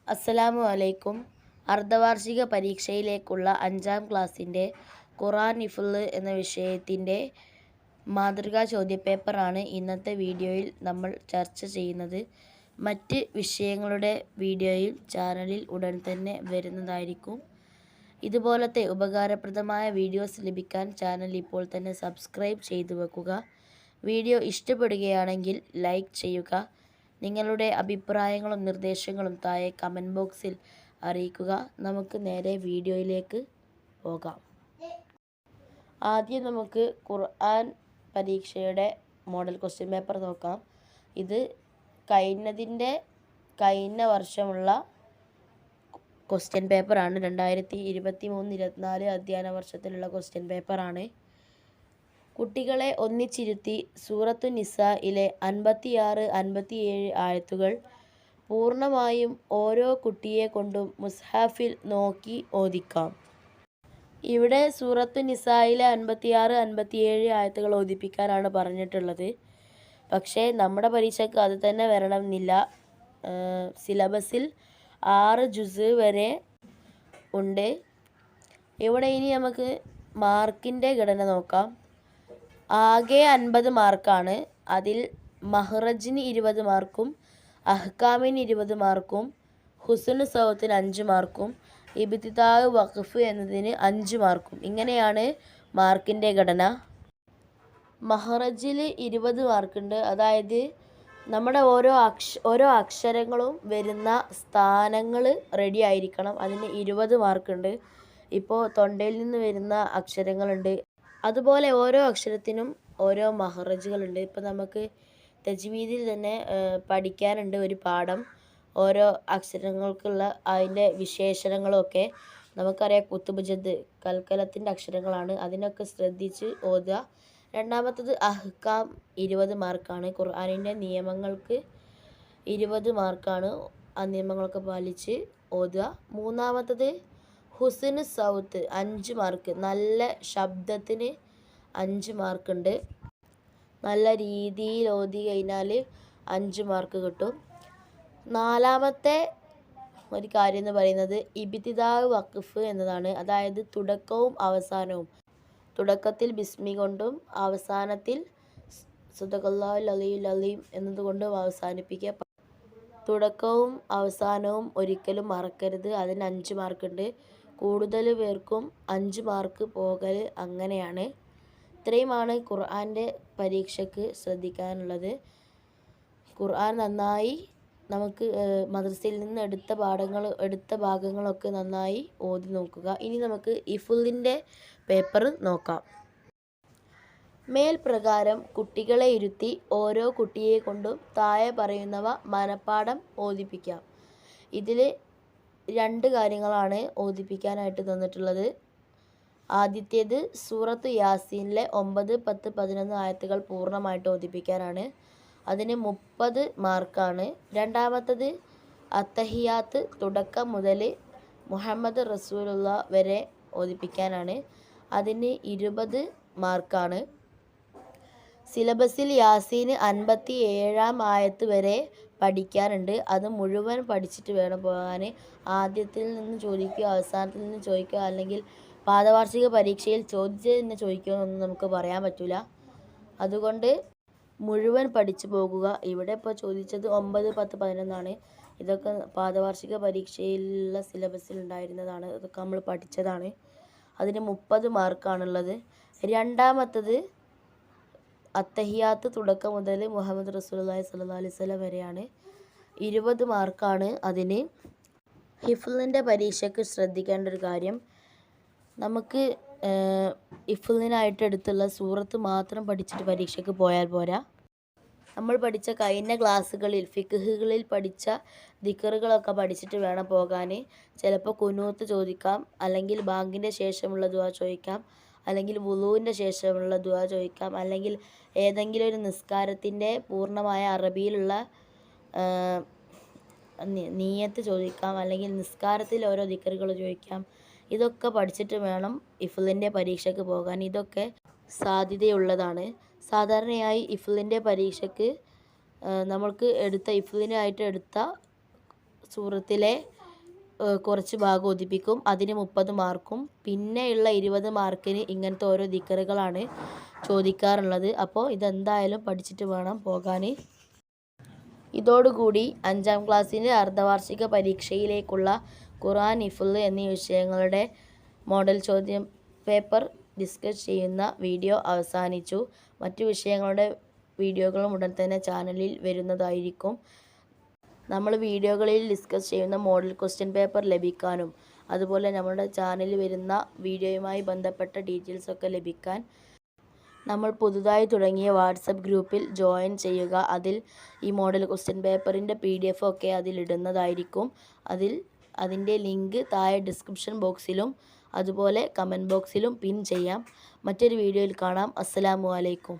അസ്സലാമു അലൈക്കും. അർദ്ധവാർഷിക പരീക്ഷയിലേക്കുള്ള 5ാം ക്ലാസ്സിൻ്റെ ഖുർആൻ ഹിഫ്ള് എന്ന വിഷയത്തിൻ്റെ മാതൃകാ ചോദ്യപേപ്പറാണ് ഇന്നത്തെ വീഡിയോയിൽ നമ്മൾ ചർച്ച ചെയ്യുന്നത്. മറ്റ് വിഷയങ്ങളുടെ വീഡിയോയിൽ ചാനലിൽ ഉടൻ തന്നെ വരുന്നതായിരിക്കും. ഇതുപോലത്തെ ഉപകാരപ്രദമായ വീഡിയോസ് ലഭിക്കാൻ ചാനൽ ഇപ്പോൾ തന്നെ സബ്സ്ക്രൈബ് ചെയ്തു വെക്കുക. വീഡിയോ ഇഷ്ടപ്പെടുകയാണെങ്കിൽ ലൈക്ക് ചെയ്യുക. നിങ്ങളുടെ അഭിപ്രായങ്ങളും നിർദ്ദേശങ്ങളും താഴെ കമൻറ്റ് ബോക്സിൽ അറിയിക്കുക. നമുക്ക് നേരെ വീഡിയോയിലേക്ക് പോകാം. ആദ്യം നമുക്ക് ഖുർആൻ പരീക്ഷയുടെ മോഡൽ ക്വസ്റ്റ്യൻ പേപ്പർ നോക്കാം. ഇത് കഴിഞ്ഞ വർഷമുള്ള ക്വസ്റ്റ്യൻ പേപ്പറാണ്. 2023-24 അധ്യയന വർഷത്തിലുള്ള ക്വസ്റ്റ്യൻ പേപ്പറാണ്. കുട്ടികളെ ഒന്നിച്ചിരുത്തി സൂറത്തു നിസായിലെ 56-57 ആയത്തുകൾ പൂർണ്ണമായും ഓരോ കുട്ടിയെ കൊണ്ടും മുസ്ഹഫിൽ നോക്കി ഓദിക്കാം. ഇവിടെ സൂറത്തു നിസായിലെ 56-57 ആയത്തുകൾ ഓദിപ്പിക്കാനാണ് പറഞ്ഞിട്ടുള്ളത്. പക്ഷേ നമ്മുടെ പരീക്ഷയ്ക്ക് അത് തന്നെ വരണമെന്നില്ല. സിലബസിൽ 6 ജുസ് വരെ ഉണ്ട്. ഇവിടെ ഇനി നമുക്ക് മാർക്കിൻ്റെ ഘടന നോക്കാം. ആകെ 50 മാർക്കാണ്. അതിൽ മഹ്റജിന് 20 മാർക്കും അഹ്കാമിന് 20 മാർക്കും ഹുസ്നു സൗത്തിന് 5 മാർക്കും ഇബ്തിദാഅ് വഖഫ് എന്നതിന് 5 മാർക്കും. ഇങ്ങനെയാണ് മാർക്കിൻ്റെ ഘടന. മഹ്റജിൽ 20 മാർക്കുണ്ട്. അതായത് നമ്മുടെ ഓരോ അക്ഷരങ്ങളും വരുന്ന സ്ഥാനങ്ങൾ റെഡി ആയിരിക്കണം. അതിന് 20 മാർക്കുണ്ട്. ഇപ്പോൾ തൊണ്ടയിൽ നിന്ന് വരുന്ന അക്ഷരങ്ങളുണ്ട്. അതുപോലെ ഓരോ അക്ഷരത്തിനും ഓരോ മഹ്റജുകളുണ്ട്. ഇപ്പോൾ നമുക്ക് തജ്വീദിൽ തന്നെ പഠിക്കാനുണ്ട് ഒരു പാഠം. ഓരോ അക്ഷരങ്ങൾക്കുള്ള അതിൻ്റെ വിശേഷണങ്ങളൊക്കെ നമുക്കറിയാം. കുത്തുബ് ജദ് കൽക്കലത്തിൻ്റെ അക്ഷരങ്ങളാണ്. അതിനൊക്കെ ശ്രദ്ധിച്ച് ഓതുക. രണ്ടാമത്തത് അഹ്കാം 20 മാർക്കാണ്. ഖുർആനിൻ്റെ നിയമങ്ങൾക്ക് 20 മാർക്കാണ്. ആ നിയമങ്ങളൊക്കെ പാലിച്ച് ഓതുക. മൂന്നാമത്തത് ഹുസ്നു സൗത്ത് 5 മാർക്ക്. നല്ല ശബ്ദത്തിന് 5 മാർക്കുണ്ട്. നല്ല രീതിയിൽ ഓതി കഴിഞ്ഞാൽ 5 മാർക്ക് കിട്ടും. നാലാമത്തെ ഒരു കാര്യം എന്ന് പറയുന്നത് ഇബ്തിദാഅ് വഖഫ് എന്നതാണ്. അതായത് തുടക്കവും അവസാനവും. തുടക്കത്തിൽ ബിസ്മി കൊണ്ടും അവസാനത്തിൽ സദഖല്ലാഹുൽ അലിയുൽ അലീം എന്നതുകൊണ്ടും അവസാനിപ്പിക്കുക. തുടക്കവും അവസാനവും ഒരിക്കലും മറക്കരുത്. അതിന് 5 മാർക്കുണ്ട്. കൂടുതൽ പേർക്കും 5 മാർക്ക് പോകൽ അങ്ങനെയാണ്. ഇത്രയുമാണ് ഖുർആൻ്റെ പരീക്ഷയ്ക്ക് ശ്രദ്ധിക്കാനുള്ളത്. ഖുർആൻ നന്നായി നമുക്ക് മദ്രസയിൽ നിന്ന് എടുത്ത ഭാഗങ്ങളൊക്കെ നന്നായി ഓതി നോക്കുക. ഇനി നമുക്ക് ഹിഫ്ളിൻ്റെ പേപ്പർ നോക്കാം. മേൽപ്രകാരം കുട്ടികളെ ഇരുത്തി ഓരോ കുട്ടിയെ കൊണ്ടും താഴെ പറയുന്നവ മനപ്പാഠം ഓതിപ്പിക്കാം. ഇതിൽ 2 കാര്യങ്ങളാണ് ഓതിപ്പിക്കാനായിട്ട് തന്നിട്ടുള്ളത്. ആദ്യത്തേത് സൂറത്ത് യാസീനിലെ 9, 10, 11 ആയത്തുകൾ പൂർണ്ണമായിട്ട് ഓതിപ്പിക്കാനാണ്. അതിന് 30 മാർക്കാണ്. രണ്ടാമത്തത് അത്തഹിയാത്ത് തുടക്കം മുതൽ മുഹമ്മദ് റസൂലുള്ള വരെ ഓതിപ്പിക്കാനാണ്. അതിന് 20 മാർക്കാണ്. സിലബസിൽ യാസീന് 57-ാം ആയത്ത് വരെ പഠിക്കാനുണ്ട്. അത് മുഴുവൻ പഠിച്ചിട്ട് വേണം പോകാൻ. ആദ്യത്തിൽ നിന്ന് ചോദിക്കുക, അവസാനത്തിൽ നിന്ന് ചോദിക്കുക, അല്ലെങ്കിൽ പാദവാർഷിക പരീക്ഷയിൽ ചോദിച്ചതെന്ന് ചോദിക്കുമെന്നൊന്നും നമുക്ക് പറയാൻ പറ്റില്ല. അതുകൊണ്ട് മുഴുവൻ പഠിച്ചു പോകുക. ഇവിടെ ഇപ്പോൾ ചോദിച്ചത് 9, 10, 11 ഇതൊക്കെ പാദവാർഷിക പരീക്ഷയിലുള്ള സിലബസിൽ ഉണ്ടായിരുന്നതാണ്. ഇതൊക്കെ നമ്മൾ പഠിച്ചതാണ്. അതിന് 30 മാർക്കാണുള്ളത്. രണ്ടാമത്തത് അത്തഹിയാത്ത് തുടക്കം മുതൽ മുഹമ്മദ് റസൂലുള്ളാഹി സ്വല്ലല്ലാഹു അലൈഹി വസല്ലം വരെയാണ്. 20 മാർക്കാണ് അതിന്. ഹിഫ്ളിൻ്റെ പരീക്ഷയ്ക്ക് ശ്രദ്ധിക്കേണ്ട ഒരു കാര്യം, നമുക്ക് ഹിഫ്ളിനായിട്ട് എടുത്തുള്ള സൂറത്ത് മാത്രം പഠിച്ചിട്ട് പരീക്ഷയ്ക്ക് പോയാൽ പോരാ. നമ്മൾ പഠിച്ച കഴിഞ്ഞ ക്ലാസ്സുകളിൽ ഫിഖ്ഹുകളിൽ പഠിച്ച ദിക്റുകളൊക്കെ പഠിച്ചിട്ട് വേണം പോകാൻ. ചിലപ്പോൾ കുനൂത്ത് ചോദിക്കാം, അല്ലെങ്കിൽ ബാങ്കിൻ്റെ ശേഷമുള്ള ദുആ ചോദിക്കാം, അല്ലെങ്കിൽ വുളൂവിൻ്റെ ശേഷമുള്ള ദുആ ചോദിക്കാം, അല്ലെങ്കിൽ ഏതെങ്കിലും ഒരു നിസ്കാരത്തിൻ്റെ പൂർണ്ണമായ അറബിയിലുള്ള നിയ്യത്ത് ചോദിക്കാം, അല്ലെങ്കിൽ നിസ്കാരത്തിൽ ഓരോ ദിക്റുകൾ ചോദിക്കാം. ഇതൊക്കെ പഠിച്ചിട്ട് വേണം ഹിഫ്ളിൻ്റെ പരീക്ഷയ്ക്ക് പോകാൻ. ഇതൊക്കെ സാധ്യതയുള്ളതാണ്. സാധാരണയായി ഹിഫ്ളിൻ്റെ പരീക്ഷയ്ക്ക് നമ്മൾക്ക് ഹിഫ്ളിനായിട്ട് എടുത്ത സൂറത്തിലെ കുറച്ച് ഭാഗം ഓതിപ്പിക്കും. അതിന് 30 മാർക്കും. പിന്നെയുള്ള 20 മാർക്കിന് ഇങ്ങനത്തെ ഓരോ ദിക്റുകളാണ് ചോദിക്കാറുള്ളത്. അപ്പോൾ ഇതെന്തായാലും പഠിച്ചിട്ട് വേണം പോകാൻ. ഇതോടുകൂടി 5ാം ക്ലാസ്സിൻ്റെ അർദ്ധവാർഷിക പരീക്ഷയിലേക്കുള്ള ഖുർആൻ, ഹിഫ്ള് എന്നീ വിഷയങ്ങളുടെ മോഡൽ ചോദ്യം പേപ്പർ ഡിസ്കസ് ചെയ്യുന്ന വീഡിയോ അവസാനിച്ചു. മറ്റു വിഷയങ്ങളുടെ വീഡിയോകളും ഉടൻ തന്നെ ചാനലിൽ വരുന്നതായിരിക്കും. നമ്മൾ വീഡിയോകളിൽ ഡിസ്കസ് ചെയ്യുന്ന മോഡൽ ക്വസ്റ്റ്യൻ പേപ്പർ ലഭിക്കാനും അതുപോലെ നമ്മുടെ ചാനലിൽ വരുന്ന വീഡിയോയുമായി ബന്ധപ്പെട്ട ഡീറ്റെയിൽസൊക്കെ ലഭിക്കാൻ നമ്മൾ പുതുതായി തുടങ്ങിയ വാട്സപ്പ് ഗ്രൂപ്പിൽ ജോയിൻ ചെയ്യുക. അതിൽ ഈ മോഡൽ ക്വസ്റ്റ്യൻ പേപ്പറിൻ്റെ PDF ഒക്കെ അതിലിടുന്നതായിരിക്കും. അതിൻ്റെ ലിങ്ക് താഴെ ഡിസ്ക്രിപ്ഷൻ ബോക്സിലും അതുപോലെ കമൻറ്റ് ബോക്സിലും പിൻ ചെയ്യാം. മറ്റൊരു വീഡിയോയിൽ കാണാം. അസ്സലാമു അലൈക്കും.